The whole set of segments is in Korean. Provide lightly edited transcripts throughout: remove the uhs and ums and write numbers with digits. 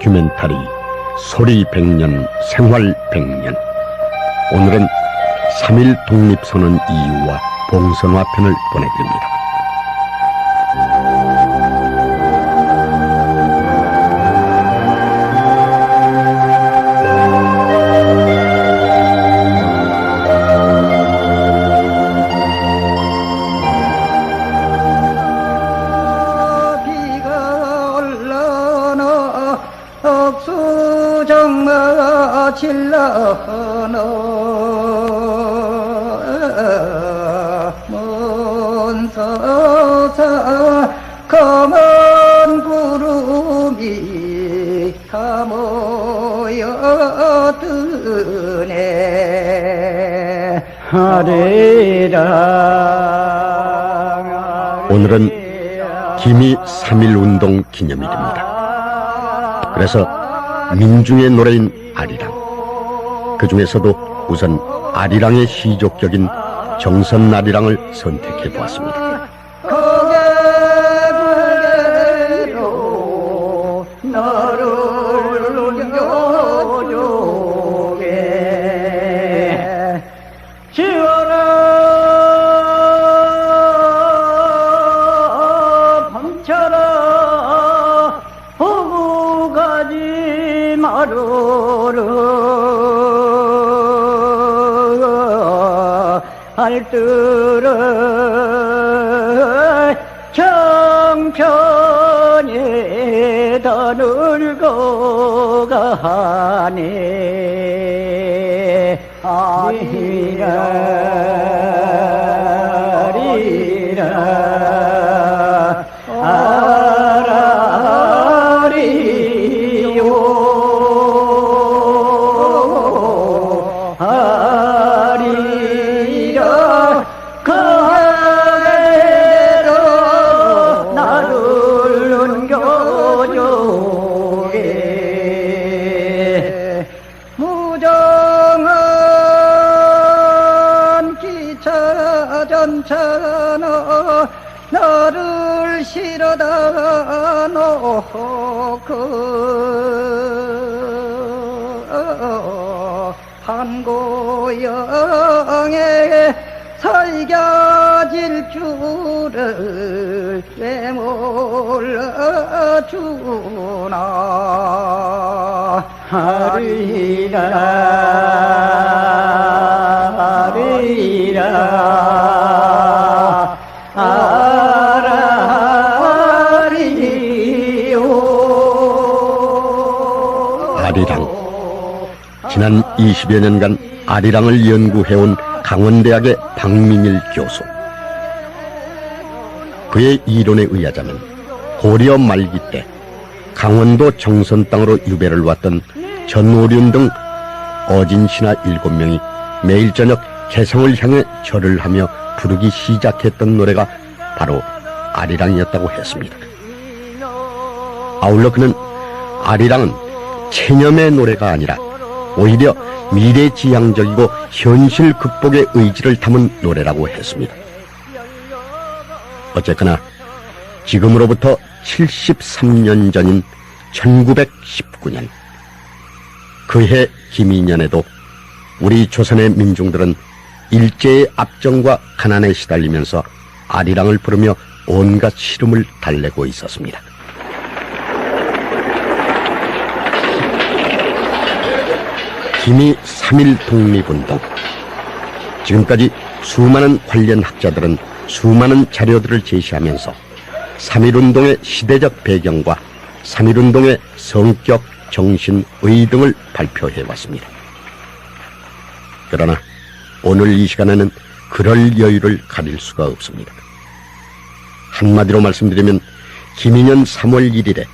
다큐멘터리 소리 100년 생활 100년. 오늘은 3.1 독립선언 이유와 봉선화 편을 보내드립니다. 억수정마 질러너 먼서서 검은 구름이 다 모여드네 하리라. 오늘은 기미 3.1운동 기념일입니다. 그래서 민중의 노래인 아리랑, 그 중에서도 우선 아리랑의 시족격인 정선 아리랑을 선택해 보았습니다. 고개로 너를 여조게 지어라 밤차라 보고 가지 마루르 알뜰을 청천에 더 늙어가네 아리라리라 아라리요 아리라 가게로 나를 넘겨줘게 무정한 기차 전차너 나를 실어다 놓고 한고영에 살겨질 줄을 왜 몰라주나 하리라 하리라 아라리요. 아리랑, 지난 20여 년간 아리랑을 연구해온 강원대학의 박민일 교수. 그의 이론에 의하자면 고려 말기 때 강원도 정선 땅으로 유배를 왔던 전오륜 등 어진신하 7명이 매일 저녁 개성을 향해 절을 하며 부르기 시작했던 노래가 바로 아리랑이었다고 했습니다. 아울러 그는 아리랑은 체념의 노래가 아니라 오히려 미래지향적이고 현실 극복의 의지를 담은 노래라고 했습니다. 어쨌거나 지금으로부터 73년 전인 1919년, 그해 김이년에도 우리 조선의 민중들은 일제의 압정과 가난에 시달리면서 아리랑을 부르며 온갖 시름을 달래고 있었습니다. 기미 3.1 독립운동. 지금까지 수많은 관련 학자들은 수많은 자료들을 제시하면서 3.1운동의 시대적 배경과 3.1운동의 성격, 정신, 의 등을 발표해왔습니다. 그러나 오늘 이 시간에는 그럴 여유를 가릴 수가 없습니다. 한마디로 말씀드리면 김인년 3월 1일에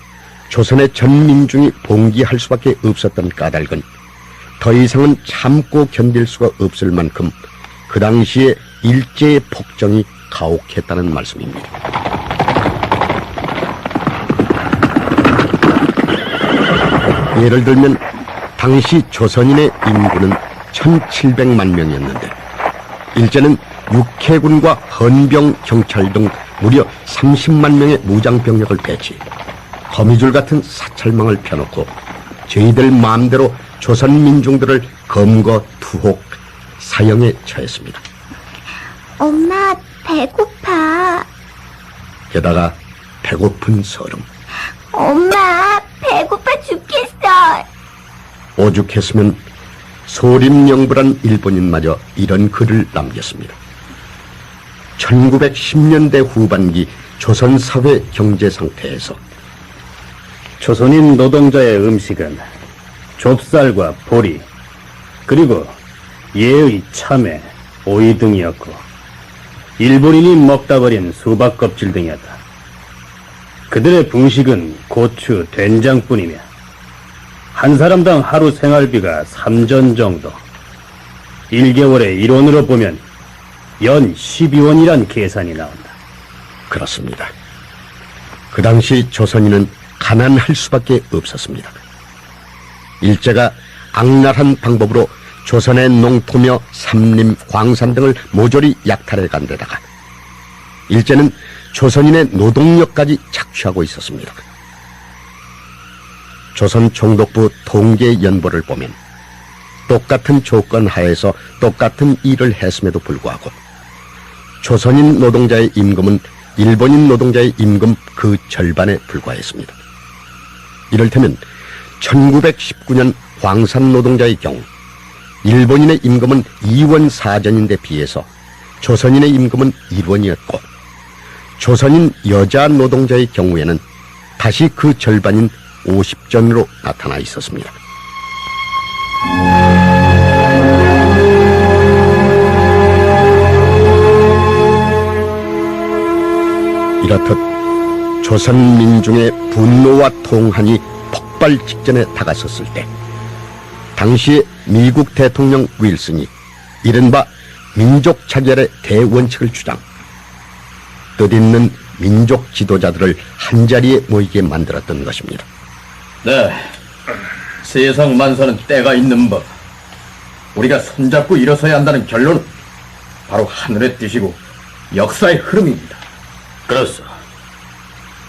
조선의 전 민중이 봉기할 수밖에 없었던 까닭은 더 이상은 참고 견딜 수가 없을 만큼 그 당시에 일제의 폭정이 가혹했다는 말씀입니다. 예를 들면 당시 조선인의 인구는 1700만 명이었는데 일제는 육해군과 헌병, 경찰 등 무려 30만 명의 무장병력을 배치, 거미줄 같은 사찰망을 펴놓고 저희들 마음대로 조선 민중들을 검거, 투혹, 사형에 처했습니다. 엄마, 배고파. 게다가 배고픈 서름. 엄마, 배고파 죽겠어. 오죽했으면 소림영불한 일본인마저 이런 글을 남겼습니다. 1910년대 후반기 조선 사회 경제 상태에서 조선인 노동자의 음식은 좁쌀과 보리, 그리고 예의, 참외, 오이 등이었고, 일본인이 먹다 버린 수박 껍질 등이었다. 그들의 분식은 고추, 된장뿐이며 한 사람당 하루 생활비가 3전 정도, 1개월에 1원으로 보면 연 12원이란 계산이 나온다. 그렇습니다. 그 당시 조선인은 가난할 수밖에 없었습니다. 일제가 악랄한 방법으로 조선의 농토며 삼림, 광산 등을 모조리 약탈해 간 데다가 일제는 조선인의 노동력까지 착취하고 있었습니다. 조선 총독부 통계연보를 보면 똑같은 조건 하에서 똑같은 일을 했음에도 불구하고 조선인 노동자의 임금은 일본인 노동자의 임금 그 절반에 불과했습니다. 이를테면 1919년 광산 노동자의 경우 일본인의 임금은 2원 4전인데 비해서 조선인의 임금은 1원이었고 조선인 여자 노동자의 경우에는 다시 그 절반인 50전으로 나타나 있었습니다. 이렇듯 조선 민중의 분노와 통한이 폭발 직전에 다가섰을 때 당시의 미국 대통령 윌슨이 이른바 민족 차별의 대원칙을 주장, 뜻있는 민족 지도자들을 한자리에 모이게 만들었던 것입니다. 네, 세상 만사는 때가 있는 법. 우리가 손잡고 일어서야 한다는 결론은 바로 하늘의 뜻이고 역사의 흐름입니다. 그렇소.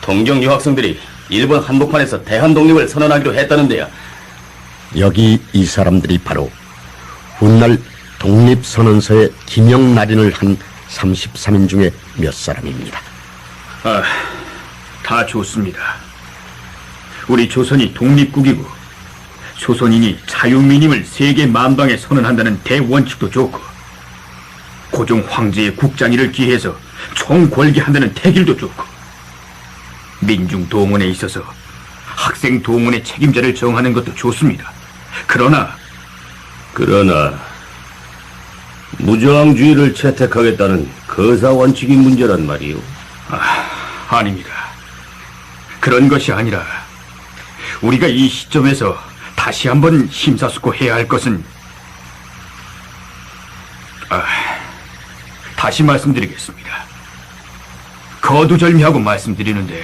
동경 유학생들이 일본 한복판에서 대한 독립을 선언하기로 했다는데요. 여기 이 사람들이 바로 훗날 독립선언서에 기명날인을 한 33인 중에 몇 사람입니다. 다 좋습니다. 우리 조선이 독립국이고 조선인이 자유민임을 세계 만방에 선언한다는 대원칙도 좋고 고종 황제의 국장일을 기해서 총궐기한다는 태길도 좋고 민중 동원에 있어서 학생 동원의 책임자를 정하는 것도 좋습니다. 그러나 무저항주의를 채택하겠다는 거사 원칙이 문제란 말이오. 아닙니다. 그런 것이 아니라 우리가 이 시점에서 다시 한번 심사숙고해야 할 것은 다시 말씀드리겠습니다. 거두절미하고 말씀드리는데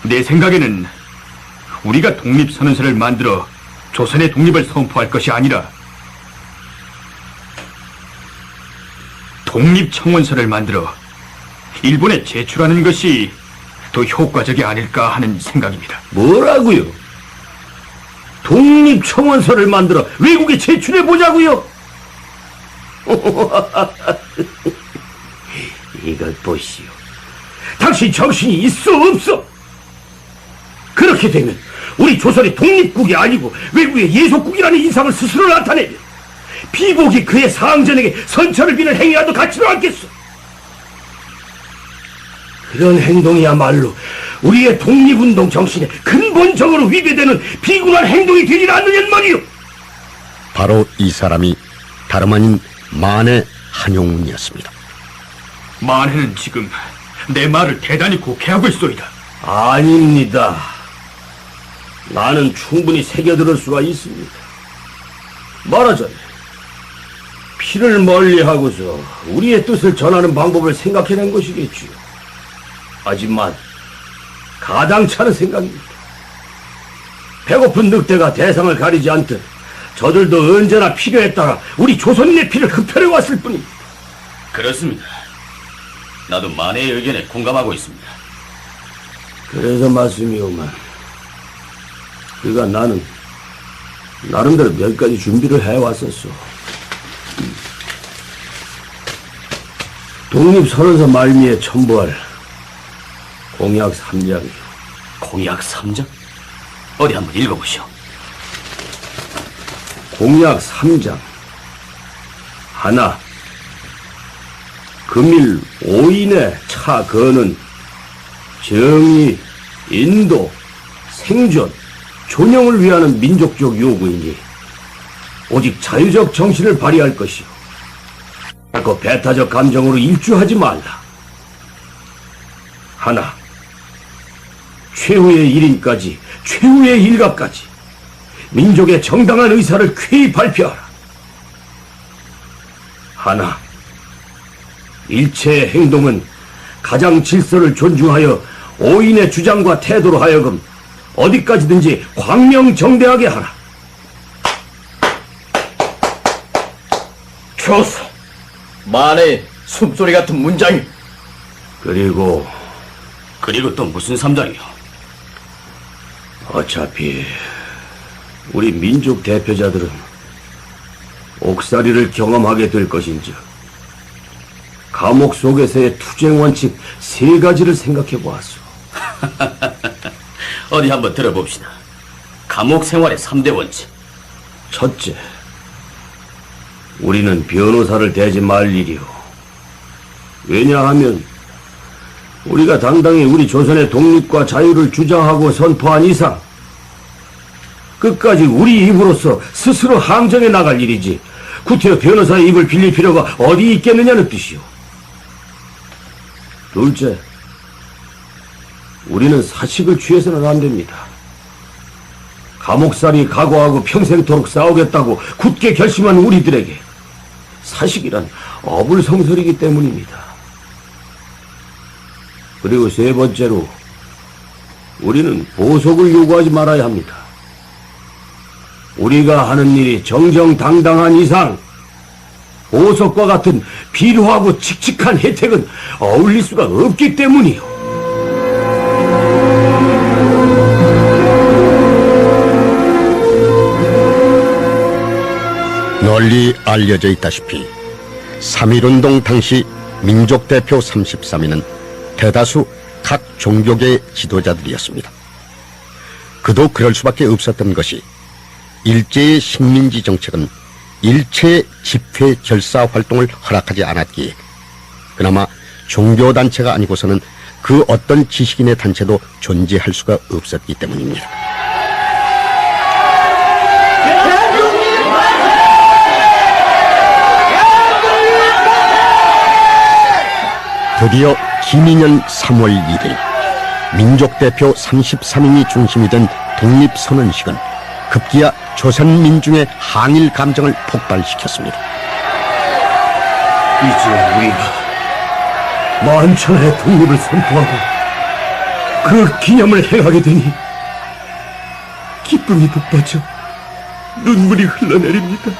내 생각에는 우리가 독립선언서를 만들어 조선의 독립을 선포할 것이 아니라 독립청원서를 만들어 일본에 제출하는 것이 더 효과적이 아닐까 하는 생각입니다. 뭐라고요? 독립청원서를 만들어 외국에 제출해보자고요? 이걸 보시오. 당신 정신이 있어 없어? 그렇게 되면 우리 조선이 독립국이 아니고 외국의 예속국이라는 인상을 스스로 나타내며 비복이 그의 상전에게 선처를 비는 행위와도 같지도 않겠소. 그런 행동이야말로 우리의 독립운동 정신에 근본적으로 위배되는 비굴한 행동이 되질 않느냐는 말이오. 바로 이 사람이 다름 아닌 만해 한용운이었습니다. 만해는 지금 내 말을 대단히 곡해하고 있소이다. 아닙니다. 나는 충분히 새겨들을 수가 있습니다. 말하자면 피를 멀리하고서 우리의 뜻을 전하는 방법을 생각해낸 것이겠지요. 하지만 가당찮은 생각입니다. 배고픈 늑대가 대상을 가리지 않듯 저들도 언제나 필요에 따라 우리 조선인의 피를 흡혈해 왔을 뿐입니다. 그렇습니다. 나도 만해의 의견에 공감하고 있습니다. 그래서 말씀이오만. 그가 나는 나름대로 몇 가지 준비를 해왔었어. 독립선언서 말미에 첨부할 공약 3장이요. 공약 3장? 어디 한번 읽어보시오. 공약 3장. 하나. 금일 5인의 차 거는 정의, 인도, 생존, 존영을 위하는 민족적 요구이니 오직 자유적 정신을 발휘할 것이요. 그 배타적 감정으로 일주하지 말라. 하나. 최후의 1인까지, 최후의 일갑까지 민족의 정당한 의사를 쾌히 발표하라. 하나. 일체의 행동은 가장 질서를 존중하여 5인의 주장과 태도로 하여금 어디까지든지 광명정대하게 하라. 좋소. 만에 숨소리 같은 문장이. 그리고 또 무슨 3장이요? 어차피 우리 민족 대표자들은 옥살이를 경험하게 될 것인즉 감옥 속에서의 투쟁 원칙 3가지를 생각해 보았소. 어디 한번 들어봅시다. 감옥 생활의 3대 원칙. 첫째, 우리는 변호사를 대지 말 일이오. 왜냐하면 우리가 당당히 우리 조선의 독립과 자유를 주장하고 선포한 이상 끝까지 우리 입으로서 스스로 항정해 나갈 일이지 구태여 변호사의 입을 빌릴 필요가 어디 있겠느냐는 뜻이오. 둘째, 우리는 사식을 취해서는 안 됩니다. 감옥살이 각오하고 평생토록 싸우겠다고 굳게 결심한 우리들에게 사식이란 어불성설이기 때문입니다. 그리고 세 번째로 우리는 보석을 요구하지 말아야 합니다. 우리가 하는 일이 정정당당한 이상 보석과 같은 비루하고 칙칙한 혜택은 어울릴 수가 없기 때문이요. 널리 알려져 있다시피 3.1운동 당시 민족대표 33인은 대다수 각 종교계의 지도자들이었습니다. 그도 그럴 수밖에 없었던 것이 일제의 식민지 정책은 일체의 집회 결사 활동을 허락하지 않았기에 그나마 종교단체가 아니고서는 그 어떤 지식인의 단체도 존재할 수가 없었기 때문입니다. 드디어 김인현 3월 1일 민족대표 33인이 중심이 된 독립선언식은 급기야 조선민중의 항일 감정을 폭발시켰습니다. 이제 우리가 만천하의 독립을 선포하고 그 기념을 행하게 되니 기쁨이 북받쳐 눈물이 흘러내립니다.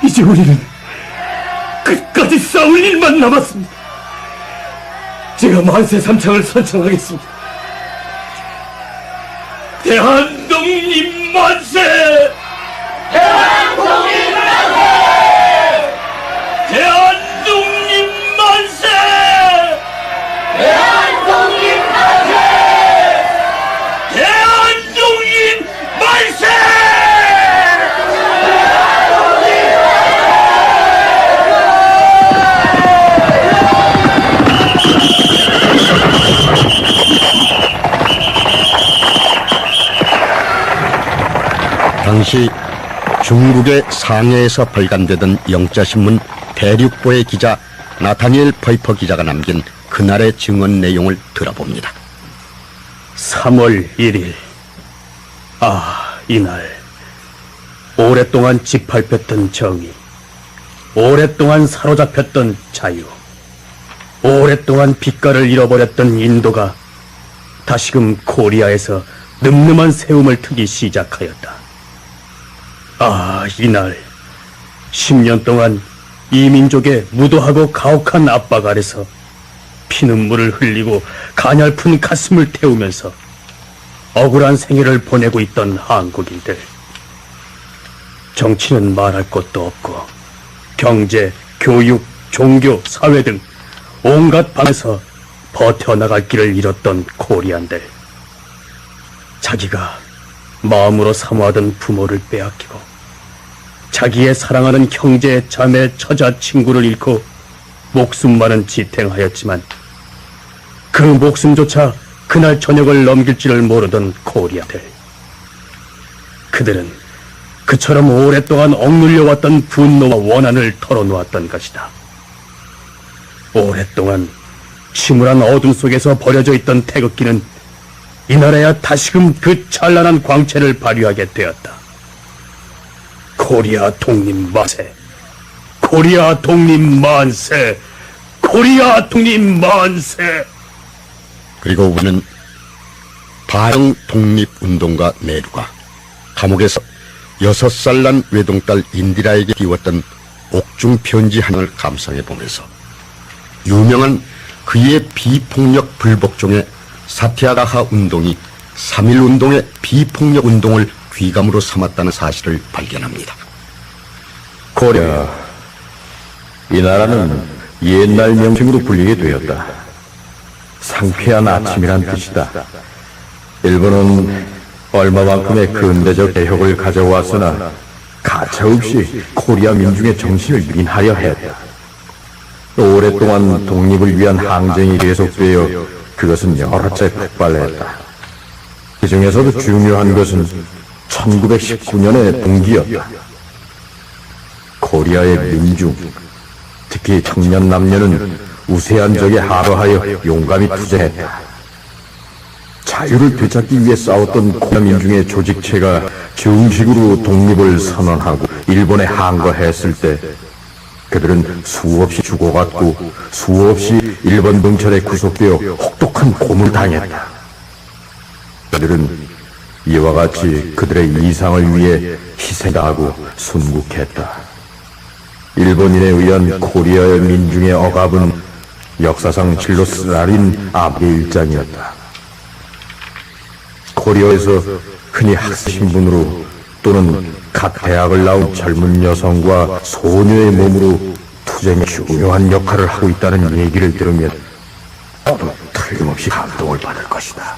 이제 우리는 끝까지 싸울 일만 남았습니다. 제가 만세 삼창을 선창하겠습니다. 대한독립 만세! 대한독립 만세! 대한독립 만세! 대한독립 만세! 대한독립 만세! 당시 중국의 상해에서 발간되던 영자신문 대륙보의 기자 나타니엘 퍼이퍼 기자가 남긴 그날의 증언 내용을 들어봅니다. 3월 1일. 이날 오랫동안 짓밟혔던 정의, 오랫동안 사로잡혔던 자유, 오랫동안 빛깔을 잃어버렸던 인도가 다시금 코리아에서 늠름한 세움을 트기 시작하였다. 이날 10년 동안 이 민족의 무도하고 가혹한 압박 아래서 피눈물을 흘리고 가냘픈 가슴을 태우면서 억울한 생애를 보내고 있던 한국인들. 정치는 말할 것도 없고 경제, 교육, 종교, 사회 등 온갖 방에서 버텨나갈 길을 잃었던 코리안들. 자기가 마음으로 사모하던 부모를 빼앗기고 자기의 사랑하는 형제, 자매, 처자, 친구를 잃고 목숨만은 지탱하였지만 그 목숨조차 그날 저녁을 넘길 줄을 모르던 코리아들. 그들은 그처럼 오랫동안 억눌려왔던 분노와 원한을 털어놓았던 것이다. 오랫동안 침울한 어둠 속에서 버려져 있던 태극기는 이날에야 다시금 그 찬란한 광채를 발휘하게 되었다. 코리아 독립 만세! 코리아 독립 만세! 코리아 독립 만세! 그리고 우리는 다영 독립운동가 네루가 감옥에서 6살 난 외동딸 인디라에게 띄웠던 옥중 편지 하나를 감상해 보면서 유명한 그의 비폭력 불복종의 사티아가하 운동이 3.1 운동의 비폭력 운동을 귀감으로 삼았다는 사실을 발견합니다. 코리아, 이 나라는 옛날 명칭으로 불리게 되었다. 상쾌한 아침이란 뜻이다. 일본은 얼마만큼의 근대적 개혁을 가져왔으나 가차없이 코리아 민중의 정신을 민하려 했다. 오랫동안 독립을 위한 항쟁이 계속되어 그것은 여러 차례 폭발했다. 그 중에서도 중요한 것은 1919년의 동기였다. 코리아의 민중, 특히 청년 남녀는 우세한 적에 하로하여 용감히 투쟁했다. 자유를 되찾기 위해 싸웠던 코리아 민중의 조직체가 정식으로 독립을 선언하고 일본에 항거했을 때 그들은 수없이 죽어갔고 수없이 일본 병철에 구속되어 혹독한 고문을 당했다. 그들은 이와 같이 그들의 이상을 위해 희생하고 순국했다. 일본인에 의한 코리아의 민중의 억압은 역사상 실로 쓰라린 암의 일장이었다. 코리아에서 흔히 학생 신분으로 또는 갓 대학을 나온 젊은 여성과 소녀의 몸으로 투쟁에 중요한 역할을 하고 있다는 얘기를 들으면 너도 틀림없이 감동을 받을 것이다.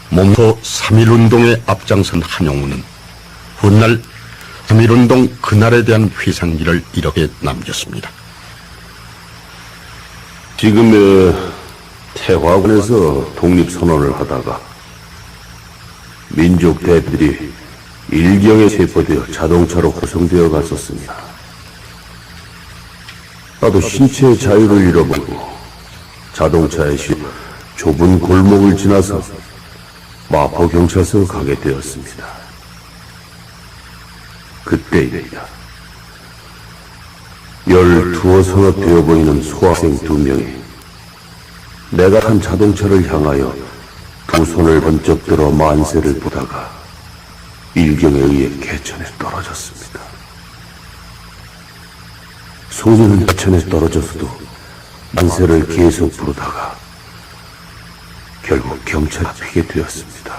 몸소 3.1 운동에 앞장선 한용우는 훗날 3.1 운동 그날에 대한 회상기를 이렇게 남겼습니다. 지금의 태화군에서 독립선언을 하다가 민족 대표들이 일경에 체포되어 자동차로 호송되어 갔었습니다. 나도 신체의 자유를 잃어버리고 자동차에 실려 좁은 골목을 지나서 마포경찰서로 가게 되었습니다. 그때입니다. 12서너 되어 보이는 소학생 2명이 내가 탄 자동차를 향하여 두 손을 번쩍 들어 만세를 보다가 일경에 의해 개천에 떨어졌습니다. 소녀는 개천에 떨어져서도 만세를 계속 부르다가 결국 경찰에 잡히게 되었습니다.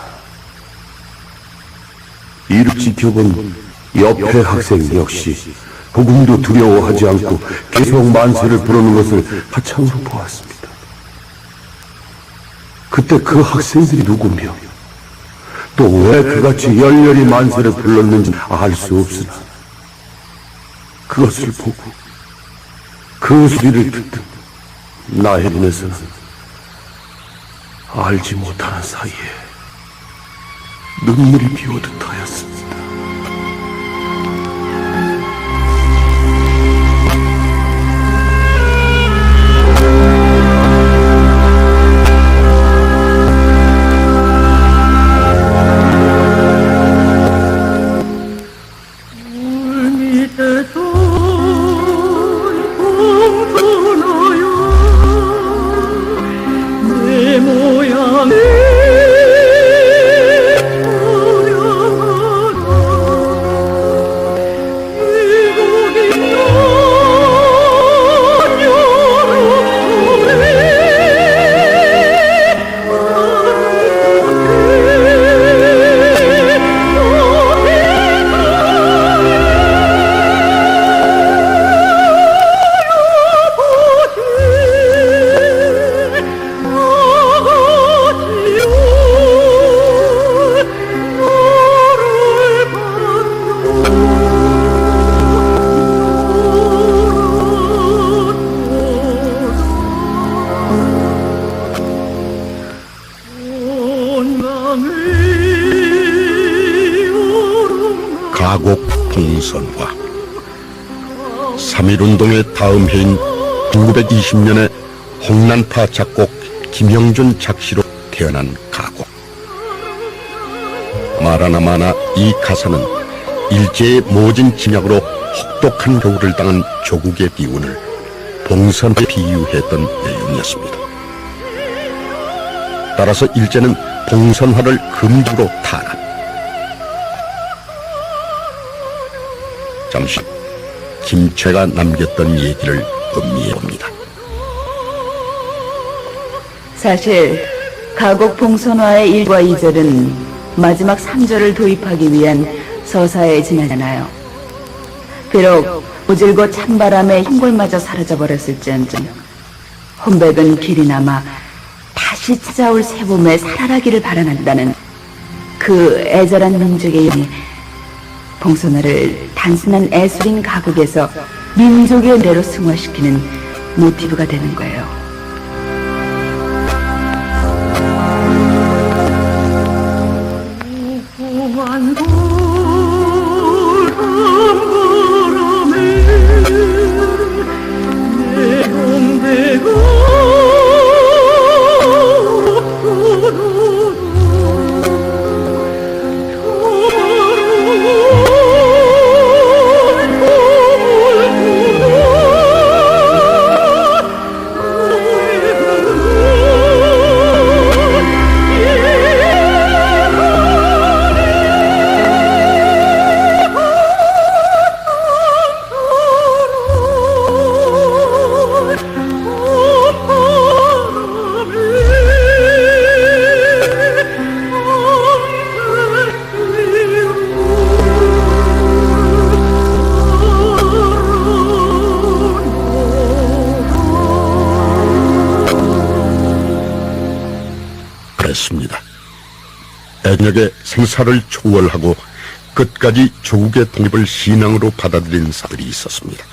이를 지켜본 옆에 학생 역시 조금도 두려워하지 않고 계속 만세를 부르는 것을 하찮으로 보았습니다. 그때 그 학생들이 누구며 또 왜 그같이 열렬히 만세를 불렀는지 알 수 없으나 그것을 보고 그 소리를 듣던 나의 눈에서는 알지 못하는 사이에 눈물이 비오듯 하였습니다. 모양이 봉선화. 3.1운동의 다음 해인 1920년에 홍난파 작곡 김영준 작시로 태어난 가곡. 말하나 마나 이 가사는 일제의 모진 침략으로 혹독한 겨울을 당한 조국의 비운을 봉선화에 비유했던 내용이었습니다. 따라서 일제는 봉선화를 금주로 탄압. 잠시 김채가 남겼던 얘기를 음미해봅니다. 사실 가곡 봉선화의 1과 2절은 마지막 3절을 도입하기 위한 서사에 지나잖아요. 비록 모질고 찬바람에 흰골마저 사라져버렸을지언정 혼백은 길이 남아 다시 찾아올 새봄에 살아나기를 바라난다는 그 애절한 민족의 영이 봉선화를 단순한 애술인 가곡에서 민족의 은혜로 승화시키는 모티브가 되는 거예요. 그랬습니다. 애국의 생사를 초월하고 끝까지 조국의 독립을 신앙으로 받아들인 사람들이 있었습니다.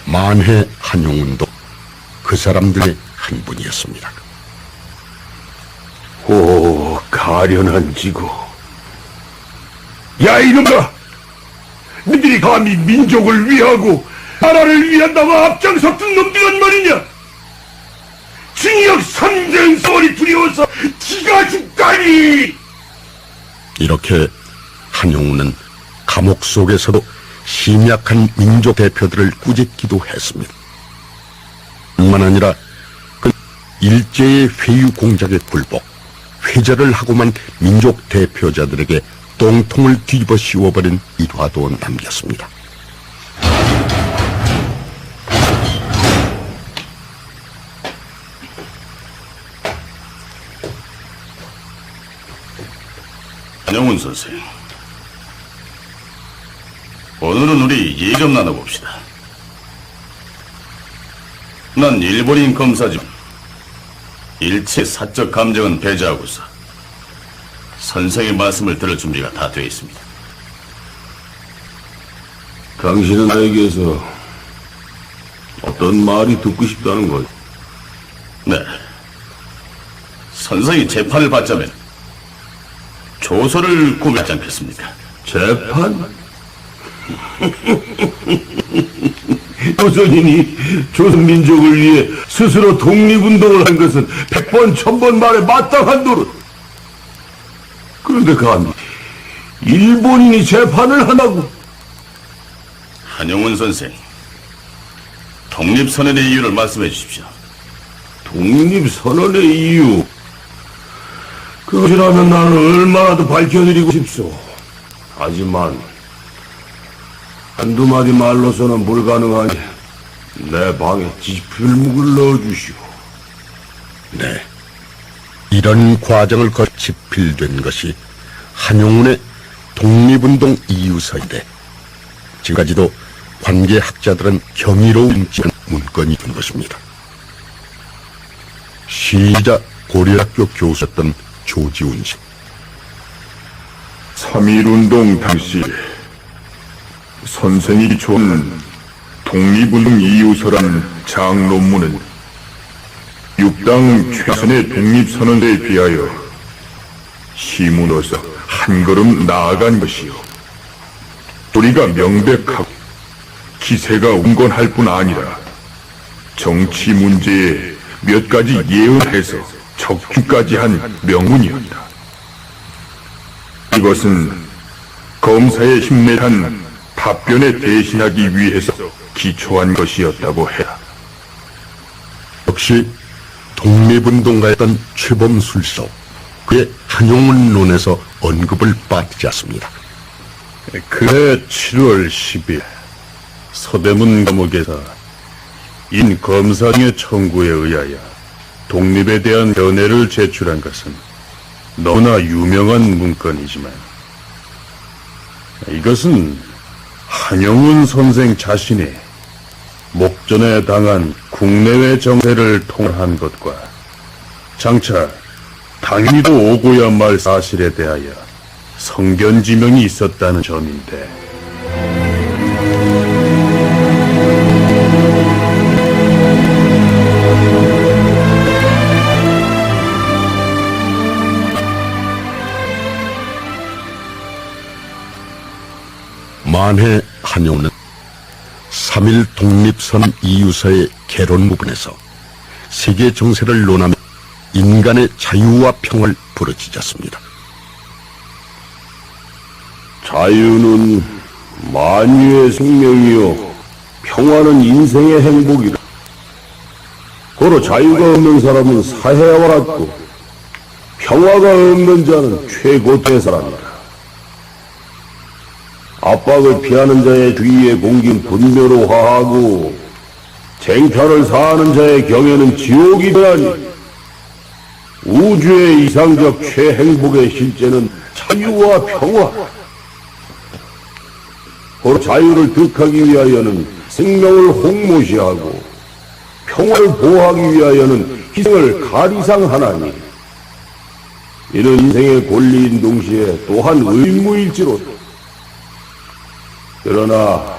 만해 한용운도 그 사람들의 한 분이었습니다. 오, 가련한 지구. 야, 이놈아! 너희들이 감히 민족을 위하고 나라를 위한다고 앞장섰던 놈들란 말이냐? 징역 3년 세월이 두려워서 지가 죽다니! 이렇게 한용운은 감옥 속에서도 심약한 민족 대표들을 꾸짖기도 했습니다. 뿐만 아니라 그 일제의 회유 공작에 굴복, 회절을 하고만 민족 대표자들에게 똥통을 뒤집어 씌워버린 일화도 남겼습니다. 한용운 선생, 오늘은 우리 얘기 좀 나눠봅시다. 난 일본인 검사지만 일체 사적 감정은 배제하고서 선생의 말씀을 들을 준비가 다 되어 있습니다. 당신은 나에게서 어떤 말이 듣고 싶다는 거지? 네. 선생이 재판을 받자면 조서를 구매하지 않겠습니까? 재판? 조선인이 조선민족을 위해 스스로 독립운동을 한 것은 100번 1000번 말에 마땅한 노릇. 그런데 감히 일본인이 재판을 하라고? 한용운 선생, 독립선언의 이유를 말씀해 주십시오. 독립선언의 이유? 그것이라면 나는 얼마나 더 밝혀드리고 싶소. 하지만 한두 마디 말로서는 불가능하니 내 방에 지필묵을 넣어주시오. 네, 이런 과정을 거쳐 집필된 것이 한용운의 독립운동 이유서인데 지금까지도 관계학자들은 경이로운 문건이 된 것입니다. 시자 고려학교 교수였던 조지훈 씨. 3.1운동 당시 선생이 좋은 독립운동 이유서라는 장논문은 육당 최선의 독립선언에 비하여 시문으로서 한 걸음 나아간 것이요. 우리가 명백하고 기세가 온건할 뿐 아니라 정치 문제에 몇 가지 예언해서 적중까지 한 명문이었다. 이것은 검사의 힘내한 답변에 대신하기 위해서 기초한 것이었다고 해라. 역시 독립운동가였던 최범술서, 그의 한용운론에서 언급을 빠뜨지 않습니다. 그해 7월 10일 서대문 감옥에서 인 검사장의 청구에 의하여 독립에 대한 견해를 제출한 것은 너무나 유명한 문건이지만 이것은 한용운 선생 자신이 목전에 당한 국내외 정세를 통한 것과 장차 당연히도 오고야 말 사실에 대하여 성견지명이 있었다는 점인데, 만해 한용운은 3.1 독립선 이유서의 개론 부분에서 세계 정세를 논하며 인간의 자유와 평을 부르짖었습니다. 자유는 만유의 생명이요 평화는 인생의 행복이다. 고로 자유가 없는 사람은 사해와 같고 평화가 없는 자는 최고의 사람이다. 압박을 피하는 자의 주위에 공긴 분묘로 화하고 쟁탈을 사하는 자의 경에는 지옥이 되하니 우주의 이상적 최행복의 실제는 자유와 평화. 고로 자유를 득하기 위하여는 생명을 홍모시하고 평화를 보호하기 위하여는 희생을 가리상하나니 이는 인생의 권리인 동시에 또한 의무일지로다. 그러나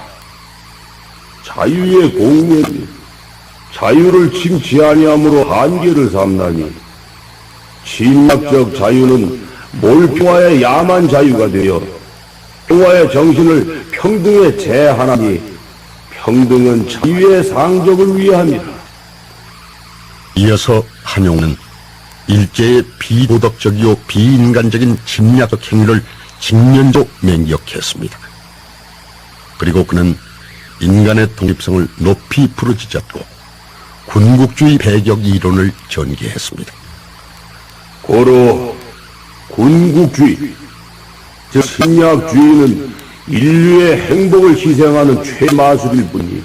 자유의 공면이 자유를 침치 아니함으로 한계를 삼나니 심리학적 자유는 몰평화의 야만 자유가 되어 평화의 정신을 평등에 제하나니 평등은 자유의 상적을 위함이라. 이어서 한용운은 일제의 비도덕적이요 비인간적인 침략적 행위를 직면적으로 맹기억했습니다. 그리고 그는 인간의 독립성을 높이 부르짖었고 군국주의 배격 이론을 전개했습니다. 고로 군국주의, 즉 침략주의는 인류의 행복을 희생하는 최마술일 뿐이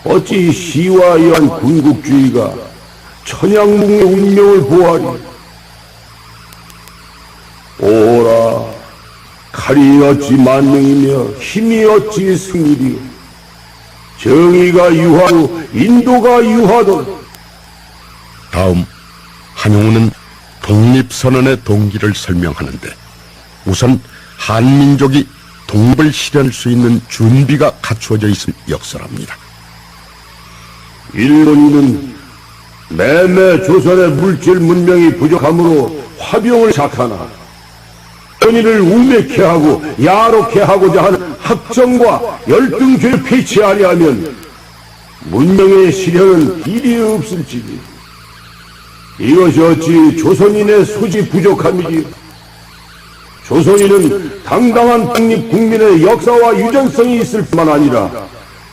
어찌 시와 이한 군국주의가 천양국의 운명을 보호하리. 오라, 칼이 어찌 만능이며 힘이 어찌 승리리요. 정의가 유하고 인도가 유하도록. 다음 한용운은 독립선언의 동기를 설명하는데 우선 한민족이 독립을 실현할 수 있는 준비가 갖추어져 있음을 역설합니다. 일본인은 매매 조선의 물질 문명이 부족하므로 화병을 시작하나 전의를 우매케 하고 야롭게 하고자 하는 학정과 열등죄를 폐치 아니하면 문명의 실현은 일이 없을지니 이것이 어찌 조선인의 소지 부족함이지요. 조선인은 당당한 독립국민의 역사와 유전성이 있을 뿐만 아니라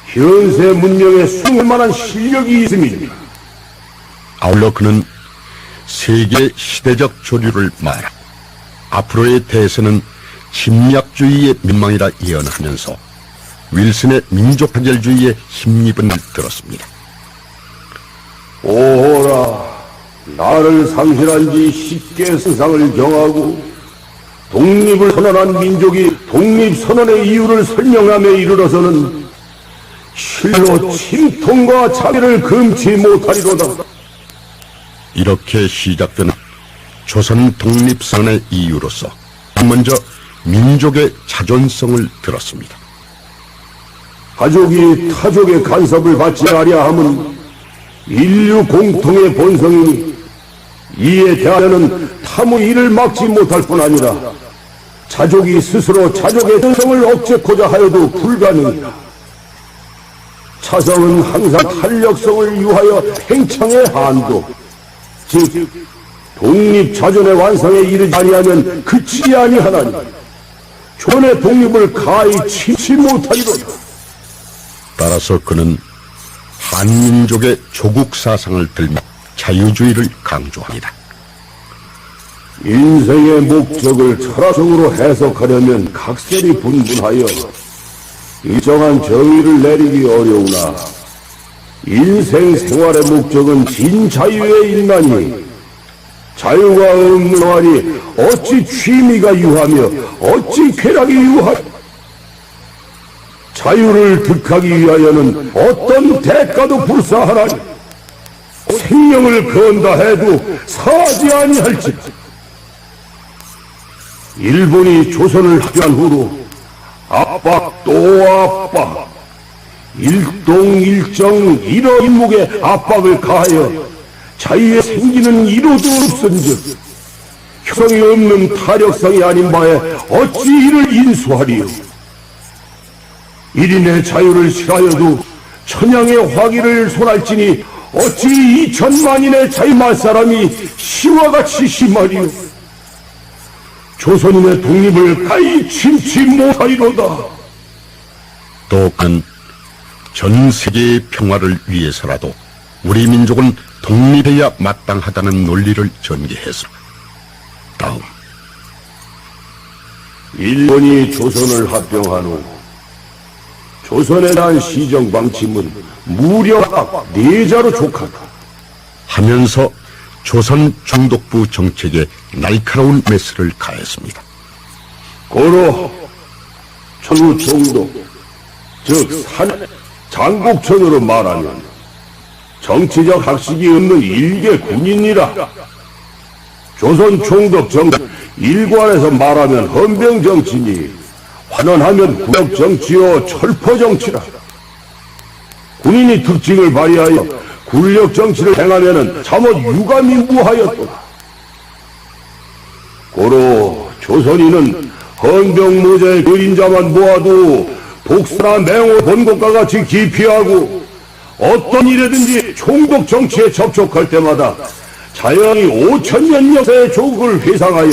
현세 문명에 숨을 만한 실력이 있음입니다. 아울러 그는 세계 시대적 조류를 말하고 앞으로의 대세는 침략주의의 민망이라 예언하면서 윌슨의 민족단결주의에 힘입은 들었습니다. 오호라, 나를 상실한 지 쉽게 세상을 경하고 독립을 선언한 민족이 독립선언의 이유를 설명하며 이르러서는 실로 침통과 자비를 금치 못하리로다. 이렇게 시작되는 조선 독립선언의 이유로서 먼저 민족의 자존성을 들었습니다. 가족이 타족의 간섭을 받지 아니하 함은 인류 공통의 본성이니 이에 대하여는 타무 이를 막지 못할 뿐 아니라 자족이 스스로 자족의 전성을 억제코자 하여도 불가능이다. 차성은 항상 탄력성을 유하여 팽창의 한도, 즉 독립자존의 완성에 이르지 아니하면 그치지 아니하나니 조선의 독립을 가히 침치 못하리로다. 따라서 그는 한민족의 조국 사상을 들며 자유주의를 강조합니다. 인생의 목적을 철학적으로 해석하려면 각설이 분분하여 일정한 정의를 내리기 어려우나 인생 생활의 목적은 진자유에 있나니 자유가 없는 말이 어찌 취미가 유하며 어찌 쾌락이 유하며 자유를 득하기 위하여는 어떤 대가도 불사하나니 생명을 건다 해도 사지 아니할지라. 일본이 조선을 합의한 후로 압박 또 압박, 일동일정 일어 일목의 압박을 가하여 자유에 생기는 이로도 없은즉 형성이 없는 타력성이 아닌 바에 어찌 이를 인수하리요. 일인의 자유를 싫어하여도 천양의 화기를 손할지니 어찌 2천만인의 자유말 사람이 시와 같이 심하리요. 조선인의 독립을 가히 침치 못하리로다. 또 그는 전 세계의 평화를 위해서라도 우리 민족은 독립해야 마땅하다는 논리를 전개해서 다음 일본이 조선을 합병한 후 조선에 대한 시정 방침은 무려 딱 4자로 족하다 하면서 조선 총독부 정책에 날카로운 메스를 가했습니다. 고로 천우 총독, 즉 장국천으로 말하면 정치적 학식이 없는 일개 군인이라. 조선 총독 정은 일관에서 말하면 헌병 정치니 환원하면 구역 정치요 철포 정치라. 군인이 특징을 발휘하여 군력 정치를 행하면은 참으 유감이 무하였도다. 고로 조선인은 헌병 모자의 그림자만 모아도 복수나 맹호 본것과 같이 기피하고 어떤 일에든지 총독 정치에 접촉할 때마다 자연히 5천년 역사의 조국을 회상하여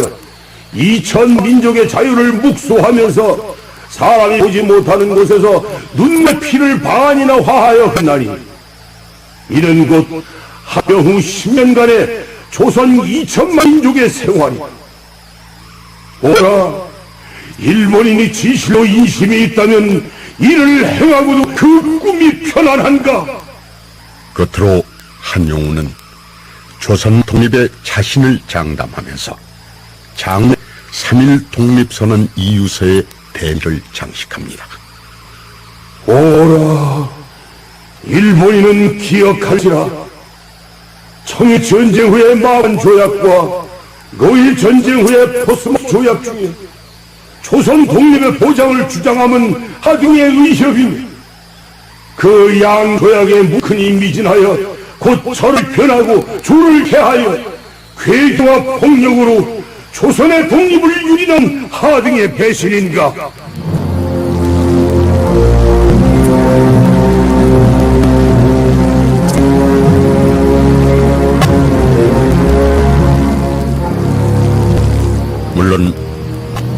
2천 민족의 자유를 묵수하면서 사람이 보지 못하는 곳에서 눈의 피를 반이나 화하여 했나니 이는 곧 합병 후 10년간의 조선 2천만 민족의 생활이. 오라, 일본인이 진실로 인심이 있다면 이를 행하고도 그 꿈이 편안한가? 끝으로 한용우는 조선 독립에 자신을 장담하면서 장래 3.1 독립선언 이유서의 대미를 장식합니다. 오라, 일본인은 기억할지라. 청일 전쟁 후의 마흔 조약과 노일 전쟁 후의 포스모 조약 중에 조선 독립의 보장을 주장함은 하중의 의협이며 그 양 조약에 무큰히 미진하여 곧 저를 변하고 조를 해하여 괴교와 폭력으로 조선의 독립을 유린한 하등의 배신인가? 물론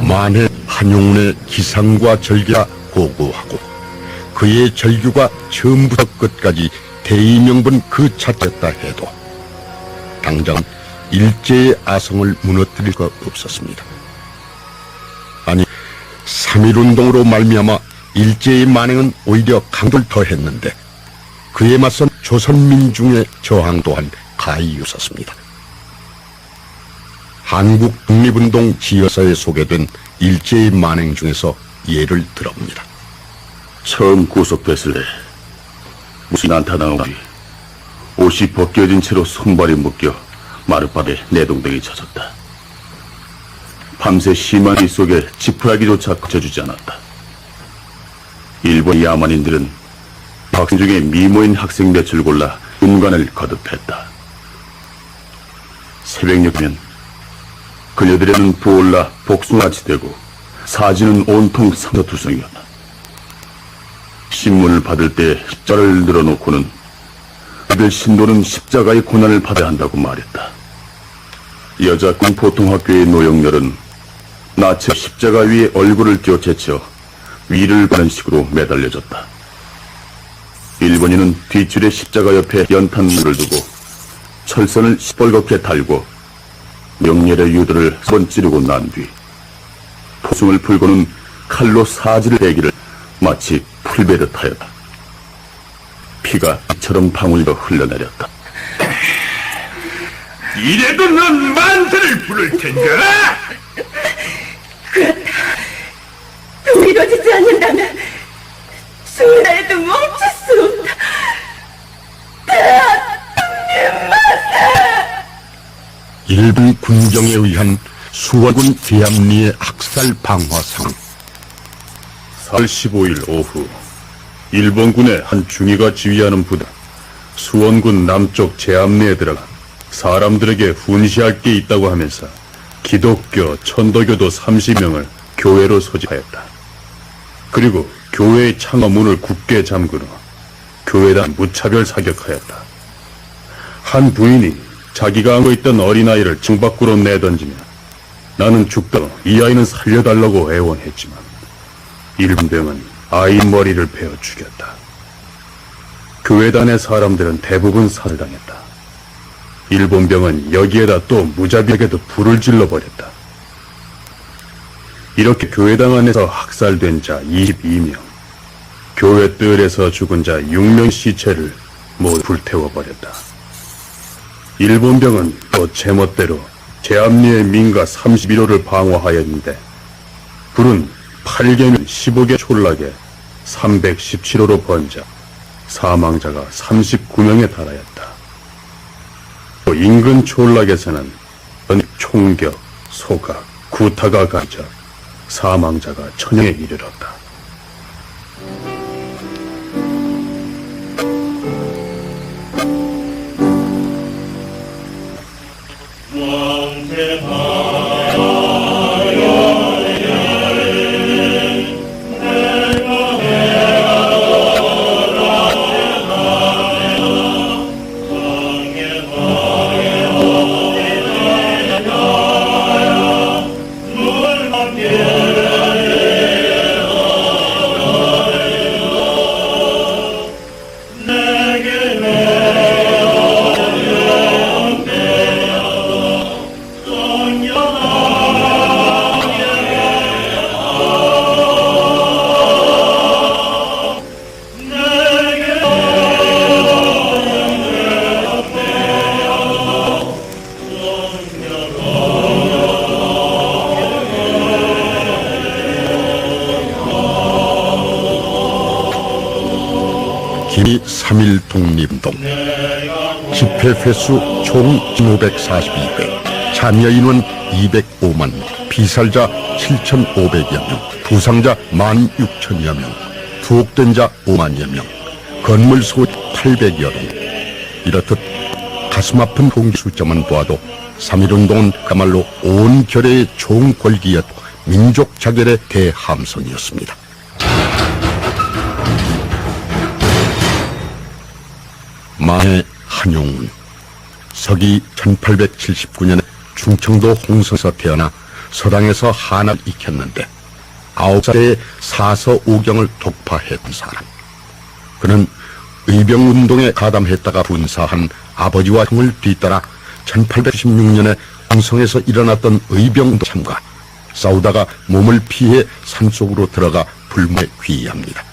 만해 한용운의 기상과 절개가 고고하고 그의 절규가 처음부터 끝까지 대의명분 그 자체였다 해도 당장 일제의 아성을 무너뜨릴 것 없었습니다. 아니 3.1운동으로 말미암아 일제의 만행은 오히려 강도를 더했는데 그에 맞선 조선민중의 저항 또한 가히 있었습니다. 한국 독립운동 지여서에 소개된 일제의 만행 중에서 예를 들어봅니다. 처음 구속됐을 때 무슨 나타나온 뒤 옷이 벗겨진 채로 손발이 묶여 마룻바닥에 내동댕이 젖었다. 밤새 심한 비 속에 지푸라기조차 거쳐주지 않았다. 일본 야만인들은 학생 중에 미모인 학생 몇을 골라 운관을 거듭했다. 새벽녘이면 그녀들의 눈 부올라 복숭아같이 되고 사지는 온통 상처투성이었다. 신문을 받을 때 십자를 늘어놓고는 그들 신도는 십자가의 고난을 받아야 한다고 말했다. 여자 공포통학교의 노영렬은 나체 십자가 위에 얼굴을 띄워 제쳐 위를 가는 식으로 매달려졌다. 일본인은 뒷줄에 십자가 옆에 연탄물을 두고 철선을 시뻘겋게 달고 명렬의 유도를 3번 찌르고 난 뒤 포승을 풀고는 칼로 사지를 베기를 마치 풀베듯 하였다. 피가 이처럼 방울로 흘러내렸다. 이래도 넌 만세를 부를 텐가? 이루어지지 않는다면 순간에도 멈출 수 없다. 일본 군정에 의한 수원군 대암리의 학살 방화 상황. 4월 15일 오후 일본군의 한 중위가 지휘하는 부대 수원군 남쪽 제암리에 들어가 사람들에게 훈시할 게 있다고 하면서 기독교, 천도교도 30명을 교회로 소집하였다. 그리고 교회의 창허문을 굳게 잠근 후 교회당 무차별 사격하였다. 한 부인이 자기가 안고 있던 어린아이를 층 밖으로 내던지며 나는 죽더라도 이 아이는 살려달라고 애원했지만 일본병은 아이 머리를 베어 죽였다. 교회단의 사람들은 대부분 살해당했다. 일본병은 여기에다 또 무자비하게도 불을 질러버렸다. 이렇게 교회당 안에서 학살된 자 22명, 교회 뜰에서 죽은 자 6명 시체를 모두 불태워버렸다. 일본병은 또 제멋대로 제암리의 민가 31호를 방어하였는데 불은 8개면 15개 촌락에 317호로 번져 사망자가 39명에 달하였다. 또 인근 촌락에서는 총격, 소각, 구타가 가져 사망자가 1000명에 이르렀다. 기미 3.1 독립운동 집회 횟수 총 542회, 참여 인원 205만, 피살자 7,500여 명, 부상자 16,000여 명, 투옥된 자 5만여 명, 건물 수 800여 동. 이렇듯 가슴 아픈 통계 숫자만 보아도 3.1운동은 그야말로 온 결의의 총궐기였고 민족 자결의 대함성이었습니다. 마해 한용운, 서기 1879년에 충청도 홍성에서 태어나 서당에서 한학을 익혔는데 9살에 사서 오경을 독파했던 사람. 그는 의병운동에 가담했다가 분사한 아버지와 형을 뒤따라 1816년에 홍성에서 일어났던 의병 참가, 싸우다가 몸을 피해 산속으로 들어가 불무에 귀의합니다.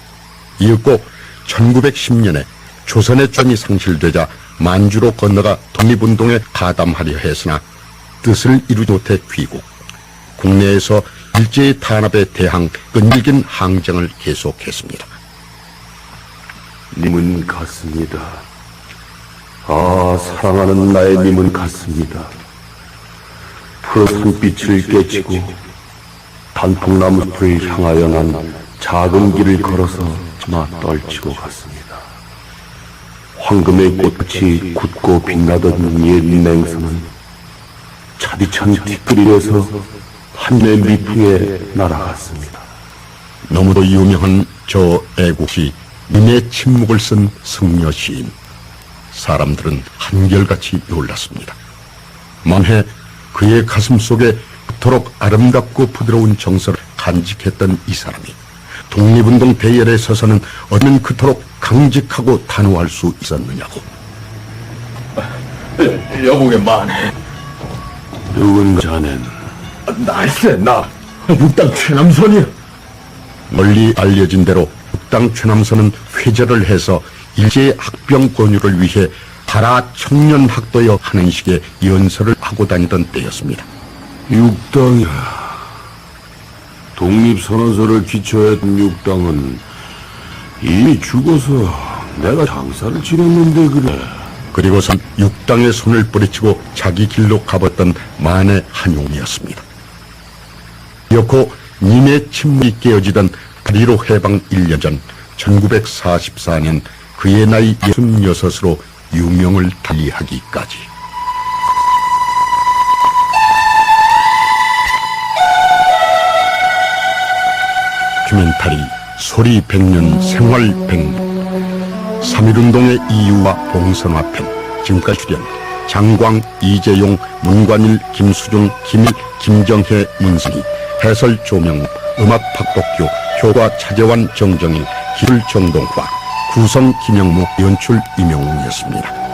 이윽고 1910년에 조선의 전이 상실되자 만주로 건너가 독립운동에 가담하려 했으나 뜻을 이루지 못해 귀국. 국내에서 일제의 탄압에 대항 끈질긴 항쟁을 계속했습니다. 님은 같습니다. 아, 사랑하는 나의 님은 같습니다. 푸른 빛을 깨치고 단풍나무 숲을 향하여 난 작은 길을 걸어서 나 떨치고 갔습니다. 황금의 꽃이 굳고 빛나던 옛 냉성은 차디찬 티끌이에서 한내 미풍에 날아갔습니다. 너무도 유명한 저 애국시 님의 침묵을 쓴 승려 시인. 사람들은 한결같이 놀랐습니다. 만해 그의 가슴 속에 그토록 아름답고 부드러운 정서를 간직했던 이 사람이 독립운동 대열에 서서는 어쩌면 그토록 강직하고 단호할 수 있었느냐고. 여공의 만해. 누군 자넨? 날쎄, 나 북당 최남선이야. 널리 알려진 대로 북당 최남선은 회절을 해서 일제의 학병 권유를 위해 하라 청년학도여 하는 식의 연설을 하고 다니던 때였습니다. 육당이야. 독립선언서를 기초했던 육당은 이미 죽어서 내가 장사를 지냈는데 그래. 그리고선 육당의 손을 뿌리치고 자기 길로 가봤던 만의 한용이었습니다. 이렇고 님의 침묵이 깨어지던 8.15 해방 1년 전 1944년 그의 나이 66으로 유명을 달리하기까지. 다큐멘터리 소리 100년 생활 100년 3.1운동의 이유와 봉선화 편. 지금까지 출연 장광, 이재용, 문관일, 김수중, 김일, 김정혜, 문승희. 해설 조명무, 음악 박복규, 효과 차재환, 정정일, 기술 정동화, 구성 김영무, 연출 임영웅이었습니다.